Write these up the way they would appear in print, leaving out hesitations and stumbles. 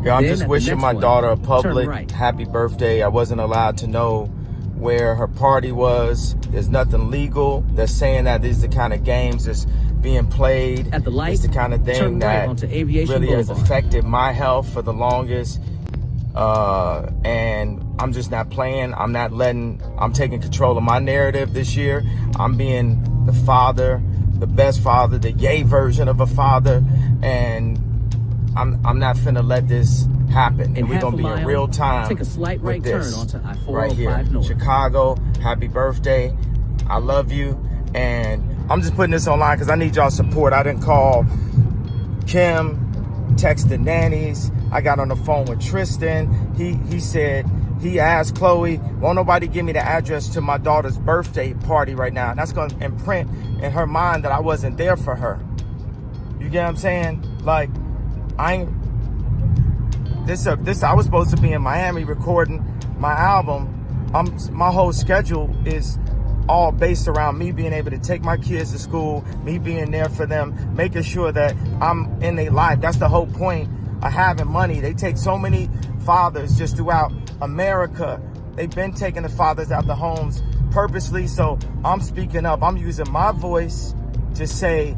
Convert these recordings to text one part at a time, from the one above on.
Yeah, I'm just wishing my daughter a public happy birthday. I wasn't allowed to know where her party was. There's nothing legal. They're saying that these are the kind of games that's being played. At the light, it's the kind of thing that really has affected my health for the longest. And I'm just not playing. I'm taking control of my narrative this year. I'm being the father, the best father, the yay version of a father. And I'm not finna let this happen. And we're gonna be in real time. Take a slight right turn onto I-405 right here. North. Chicago, happy birthday. I love you. And I'm just putting this online because I need y'all support. I didn't call Kim, text the nannies. I got on the phone with Tristan. He said, he asked Chloe, won't nobody give me the address to my daughter's birthday party right now? And that's going to imprint in her mind that I wasn't there for her. You get what I'm saying? Like, I was supposed to be in Miami recording my album. My whole schedule is all based around me being able to take my kids to school, me being there for them, making sure that I'm in their life. That's the whole point of having money. They take so many fathers just throughout America. They've been taking the fathers out the homes purposely. So I'm speaking up. I'm using my voice to say,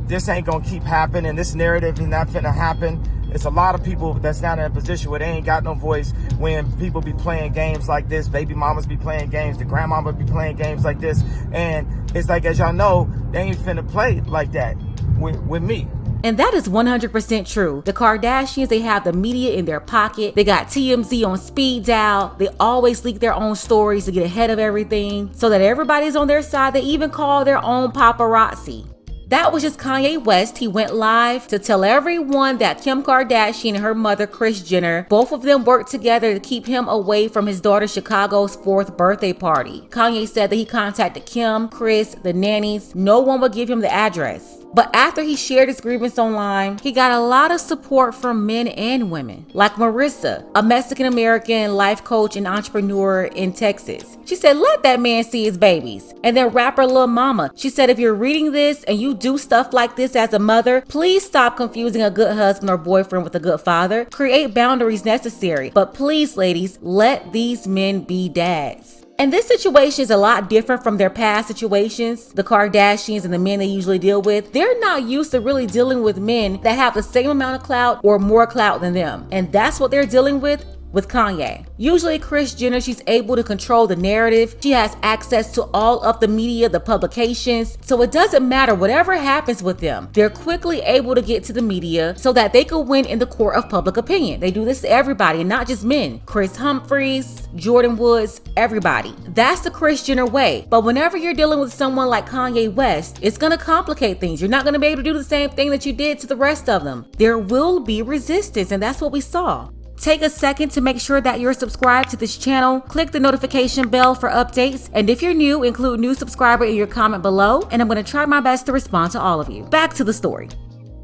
this ain't gonna keep happening. This narrative is not finna happen. It's a lot of people that's not in a position where they ain't got no voice when people be playing games like this. Baby mamas be playing games. The grandmama be playing games like this. And it's like, as y'all know, they ain't finna play like that with me. And that is 100% true. The Kardashians, they have the media in their pocket. They got TMZ on speed dial. They always leak their own stories to get ahead of everything so that everybody's on their side. They even call their own paparazzi. That was just Kanye West. He went live to tell everyone that Kim Kardashian and her mother, Kris Jenner, both of them worked together to keep him away from his daughter Chicago's 4th birthday party. Kanye said that he contacted Kim, Kris, the nannies. No one would give him the address. But after he shared his grievance online, he got a lot of support from men and women, like Marissa, a Mexican-American life coach and entrepreneur in Texas. She said, let that man see his babies. And then rapper Lil Mama, she said, if you're reading this and you do stuff like this as a mother, please stop confusing a good husband or boyfriend with a good father. Create boundaries necessary. But please, ladies, let these men be dads. And this situation is a lot different from their past situations. The Kardashians and the men they usually deal with, they're not used to really dealing with men that have the same amount of clout or more clout than them. And that's what they're dealing with Kanye. Usually Kris Jenner, she's able to control the narrative. She has access to all of the media, the publications. So it doesn't matter whatever happens with them. They're quickly able to get to the media so that they could win in the court of public opinion. They do this to everybody and not just men. Kris Humphries, Jordan Woods, everybody. That's the Kris Jenner way. But whenever you're dealing with someone like Kanye West, it's gonna complicate things. You're not gonna be able to do the same thing that you did to the rest of them. There will be resistance, and that's what we saw. Take a second to make sure that you're subscribed to this channel. Click the notification bell for updates. And if you're new, include new subscriber in your comment below. And I'm going to try my best to respond to all of you. Back to the story.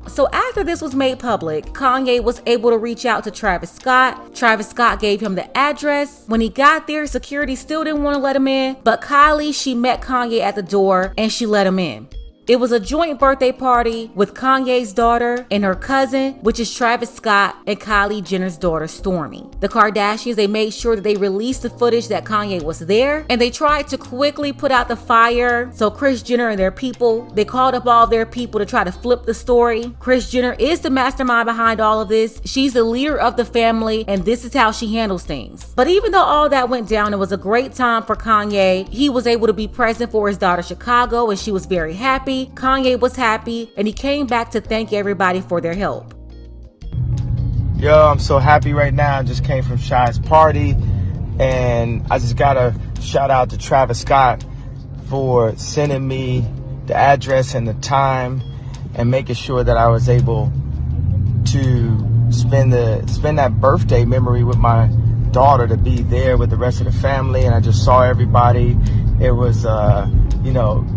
So after this was made public, Kanye was able to reach out to Travis Scott. Travis Scott gave him the address. When he got there, security still didn't want to let him in. But Kylie, she met Kanye at the door and she let him in. It was a joint birthday party with Kanye's daughter and her cousin, which is Travis Scott and Kylie Jenner's daughter, Stormi. The Kardashians, they made sure that they released the footage that Kanye was there, and they tried to quickly put out the fire. So Kris Jenner and their people, they called up all their people to try to flip the story. Kris Jenner is the mastermind behind all of this. She's the leader of the family, and this is how she handles things. But even though all that went down, it was a great time for Kanye. He was able to be present for his daughter, Chicago, and she was very happy. Kanye was happy, and he came back to thank everybody for their help. Yo, I'm so happy right now. I just came from Shy's party, and I just gotta shout out to Travis Scott for sending me the address and the time and making sure that I was able to spend that birthday memory with my daughter, to be there with the rest of the family. And I just saw everybody. It was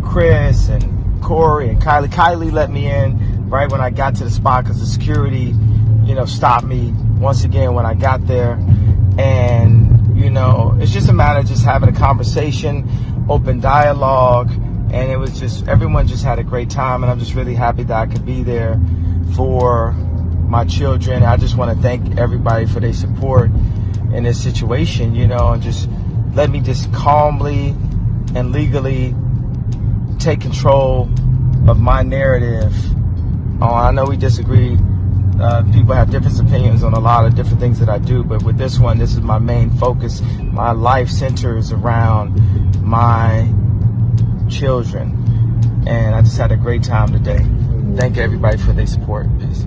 Kris and Corey and Kylie. Kylie let me in right when I got to the spot because the security, stopped me once again when I got there. And, it's just a matter of just having a conversation, open dialogue. And it was just, everyone just had a great time. And I'm just really happy that I could be there for my children. I just want to thank everybody for their support in this situation, you know, and just let me just calmly and legally take control of my narrative. I know we disagree. People have different opinions on a lot of different things that I do, but with this one, this is my main focus. My life centers around my children, and I just had a great time today. Thank everybody for their support. Peace.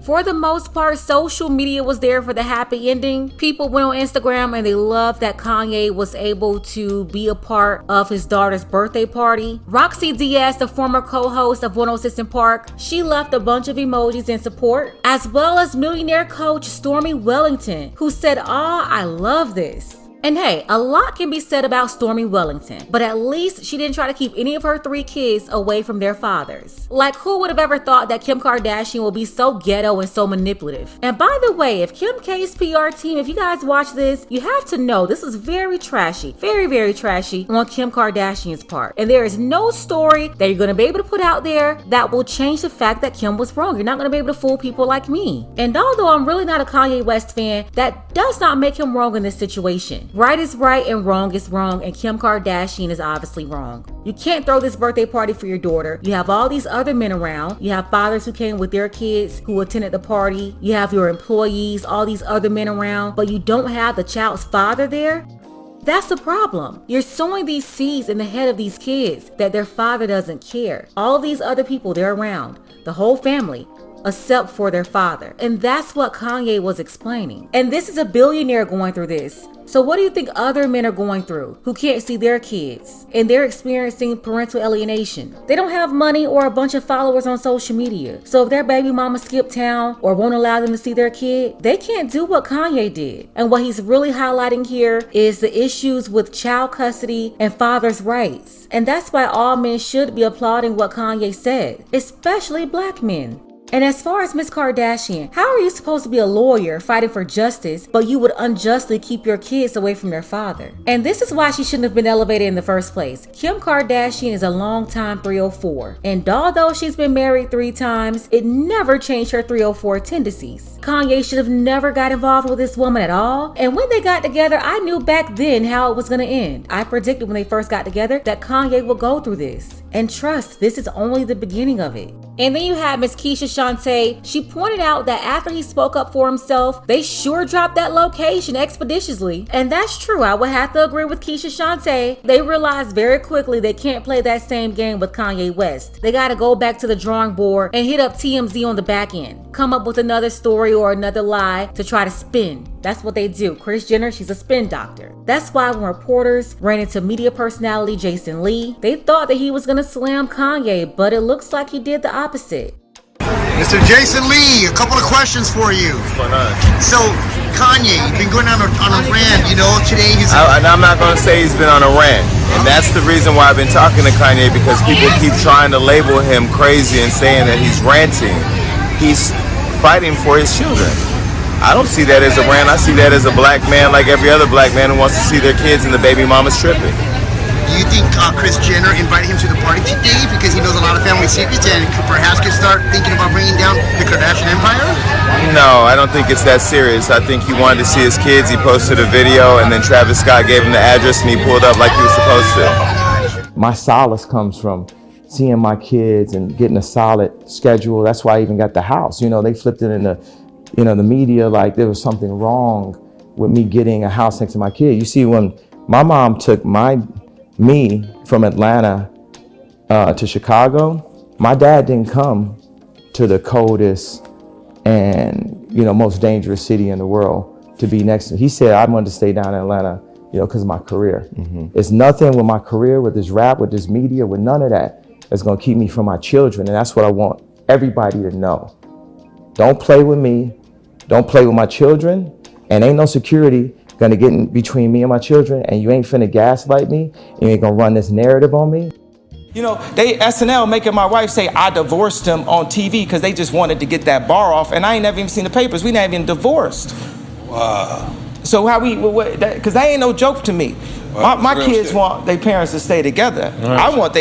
For the most part, social media was there for the happy ending. People went on Instagram and they loved that Kanye was able to be a part of his daughter's birthday party. Roxy Diaz, the former co-host of 106 & Park, she left a bunch of emojis in support, as well as millionaire coach Stormy Wellington, who said, "Ah, I love this." And hey, a lot can be said about Stormy Wellington, but at least she didn't try to keep any of her 3 kids away from their fathers. Like, who would have ever thought that Kim Kardashian will be so ghetto and so manipulative? And by the way, if Kim K's PR team, if you guys watch this, you have to know this is very trashy, very, very trashy on Kim Kardashian's part. And there is no story that you're going to be able to put out there that will change the fact that Kim was wrong. You're not going to be able to fool people like me. And although I'm really not a Kanye West fan, that does not make him wrong in this situation. Right is right and wrong is wrong, and Kim Kardashian is obviously wrong. You can't throw this birthday party for your daughter. You have all these other men around. You have fathers who came with their kids who attended the party. You have your employees, all these other men around, but you don't have the child's father there. That's the problem. You're sowing these seeds in the head of these kids that their father doesn't care. All these other people they're around, the whole family, except for their father. And that's what Kanye was explaining. And this is a billionaire going through this. So what do you think other men are going through who can't see their kids and they're experiencing parental alienation? They don't have money or a bunch of followers on social media. So if their baby mama skipped town or won't allow them to see their kid, they can't do what Kanye did. And what he's really highlighting here is the issues with child custody and father's rights. And that's why all men should be applauding what Kanye said, especially black men. And as far as Miss Kardashian, how are you supposed to be a lawyer fighting for justice, but you would unjustly keep your kids away from their father? And this is why she shouldn't have been elevated in the first place. Kim Kardashian is a longtime 304. And although she's been married 3 times, it never changed her 304 tendencies. Kanye should have never got involved with this woman at all. And when they got together, I knew back then how it was going to end. I predicted when they first got together that Kanye would go through this. And trust, this is only the beginning of it. And then you have Miss Keisha Shantae. She pointed out that after he spoke up for himself, they sure dropped that location expeditiously. And that's true. I would have to agree with Keisha Shantae. They realized very quickly they can't play that same game with Kanye West. They got to go back to the drawing board and hit up TMZ on the back end. Come up with another story or another lie to try to spin. That's what they do. Kris Jenner, she's a spin doctor. That's why when reporters ran into media personality Jason Lee, they thought that he was going to slam Kanye, but it looks like he did the opposite. Mr. Jason Lee, a couple of questions for you. What's going on? So, Kanye, you've been going on a rant, you know, today he's... And I'm not going to say he's been on a rant. And that's the reason why I've been talking to Kanye, because people keep trying to label him crazy and saying that he's ranting. He's fighting for his children. I don't see that as a rant. I see that as a black man like every other black man who wants to see their kids and the baby mamas tripping. Do you think Kris Jenner invited him to the party today because he knows a lot of family secrets and perhaps could start thinking about bringing down the Kardashian empire? No, I don't think it's that serious. I think he wanted to see his kids. He posted a video, and then Travis Scott gave him the address, and he pulled up like he was supposed to. My solace comes from seeing my kids and getting a solid schedule. That's why I even got the house. You know, they flipped it in the media like there was something wrong with me getting a house next to my kid. You see, when my mom took me from Atlanta to Chicago, my dad didn't come to the coldest and most dangerous city in the world to be next to. He said I wanted to stay down in Atlanta, because of my career. It's nothing with my career, with this rap, with this media, with none of that that's gonna keep me from my children. And that's what I want everybody to know. Don't play with me, don't play with my children, and ain't no security gonna get in between me and my children, and you ain't finna gaslight me, you ain't gonna run this narrative on me. They SNL making my wife say I divorced him on TV because they just wanted to get that bar off, and I ain't never even seen the papers. We not even divorced. Wow. So how because that ain't no joke to me. My kids want their parents to stay together. Right. I want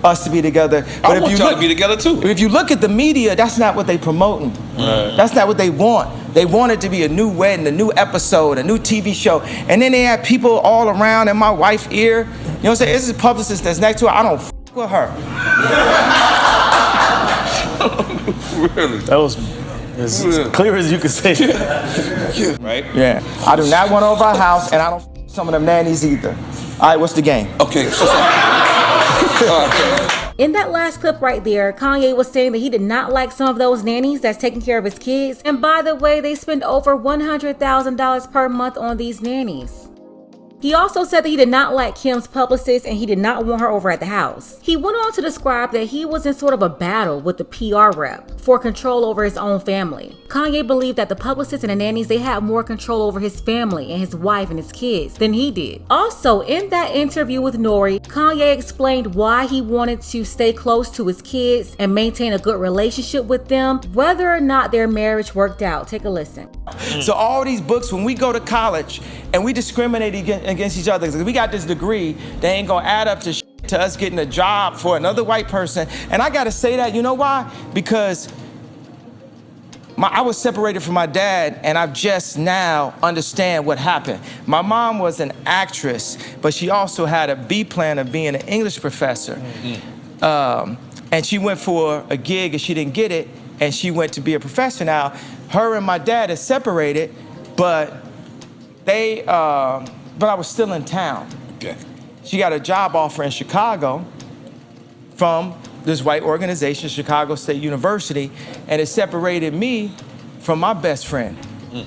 us to be together. But I want y'all to be together too. If you look at the media, that's not what they promoting. That's not what they want. They want it to be a new wedding, a new episode, a new TV show. And then they have people all around in my wife's ear. You know what I'm saying? This is a publicist that's next to her. I don't f with her. Really? That was as clear as you could say. Right? Yeah. I do not want over our house, and I don't f some of them nannies either. All right, what's the game? Okay. So, In that last clip right there, Kanye was saying that he did not like some of those nannies that's taking care of his kids. And by the way, they spend over $100,000 per month on these nannies. He also said that he did not like Kim's publicist and he did not want her over at the house. He went on to describe that he was in sort of a battle with the PR rep for control over his own family. Kanye believed that the publicist and the nannies, they had more control over his family and his wife and his kids than he did. Also, in that interview with Nori, Kanye explained why he wanted to stay close to his kids and maintain a good relationship with them, whether or not their marriage worked out. Take a listen. So all these books, when we go to college and we discriminate against each other, because we got this degree, they ain't gonna add up to us getting a job for another white person. And I gotta say that, you know why? Because I was separated from my dad, and I've just now understand what happened. My mom was an actress, but she also had a B plan of being an English professor. And she went for a gig and she didn't get it, and she went to be a professor. Now, her and my dad are separated, but I was still in town. okay. She got a job offer in Chicago from this white organization, Chicago State University, and it separated me from my best friend.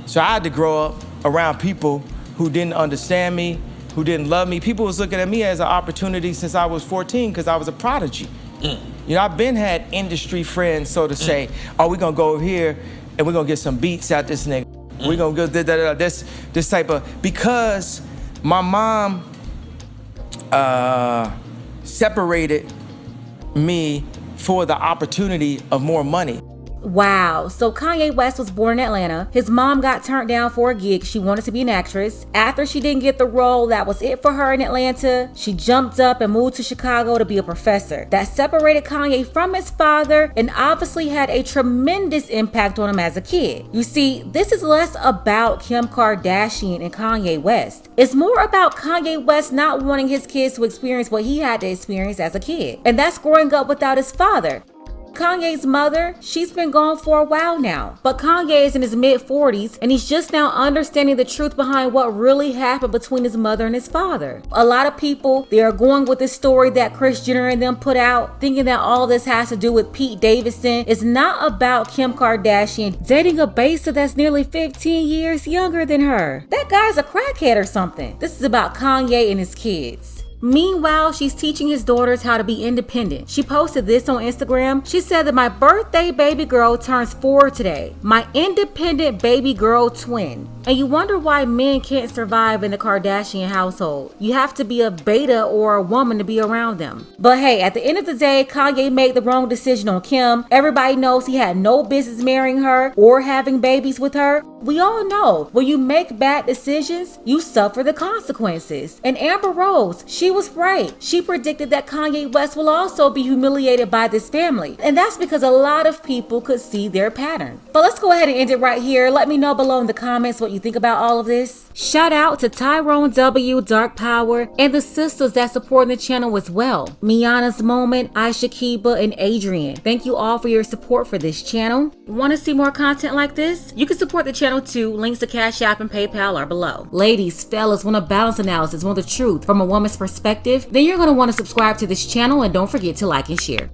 So I had to grow up around people who didn't understand me, who didn't love me. People was looking at me as an opportunity since I was 14 because I was a prodigy. You know, I've been had industry friends, so to say, oh, we're gonna go over here and we're gonna get some beats out this nigga. We're gonna go this type of, because my mom separated me for the opportunity of more money. Wow, so Kanye West was born in Atlanta. His mom got turned down for a gig. She wanted to be an actress. After she didn't get the role, that was it for her in Atlanta. She jumped up and moved to Chicago to be a professor. That separated Kanye from his father and obviously had a tremendous impact on him as a kid. You see, this is less about Kim Kardashian and Kanye West. It's more about Kanye West not wanting his kids to experience what he had to experience as a kid. And that's growing up without his father. Kanye's mother, she's been gone for a while now, but Kanye is in his mid-40s and he's just now understanding the truth behind what really happened between his mother and his father. A lot of people, they are going with this story that Kris Jenner and them put out, thinking that all this has to do with Pete Davidson. It's not about Kim Kardashian dating a baser that's nearly 15 years younger than her. That guy's a crackhead or something. This is about Kanye and his kids. Meanwhile, she's teaching his daughters how to be independent. She posted this on Instagram. She said that my birthday baby girl turns 4 today. My independent baby girl twin. And you wonder why men can't survive in the Kardashian household. You have to be a beta or a woman to be around them. But hey, at the end of the day, Kanye made the wrong decision on Kim. Everybody knows he had no business marrying her or having babies with her. We all know when you make bad decisions, you suffer the consequences. And Amber Rose, she was right. She predicted that Kanye West will also be humiliated by this family. And that's because a lot of people could see their pattern. But let's go ahead and end it right here. Let me know below in the comments what you think about all of this. Shout out to Tyrone W, Dark Power, and the sisters that support the channel as well. Miana's Moment, Aisha Kiba, and Adrian. Thank you all for your support for this channel. Want to see more content like this? You can support the channel too. Links to Cash App and PayPal are below. Ladies, fellas, want a balance analysis, want the truth from a woman's perspective? Then you're going to want to subscribe to this channel and don't forget to like and share.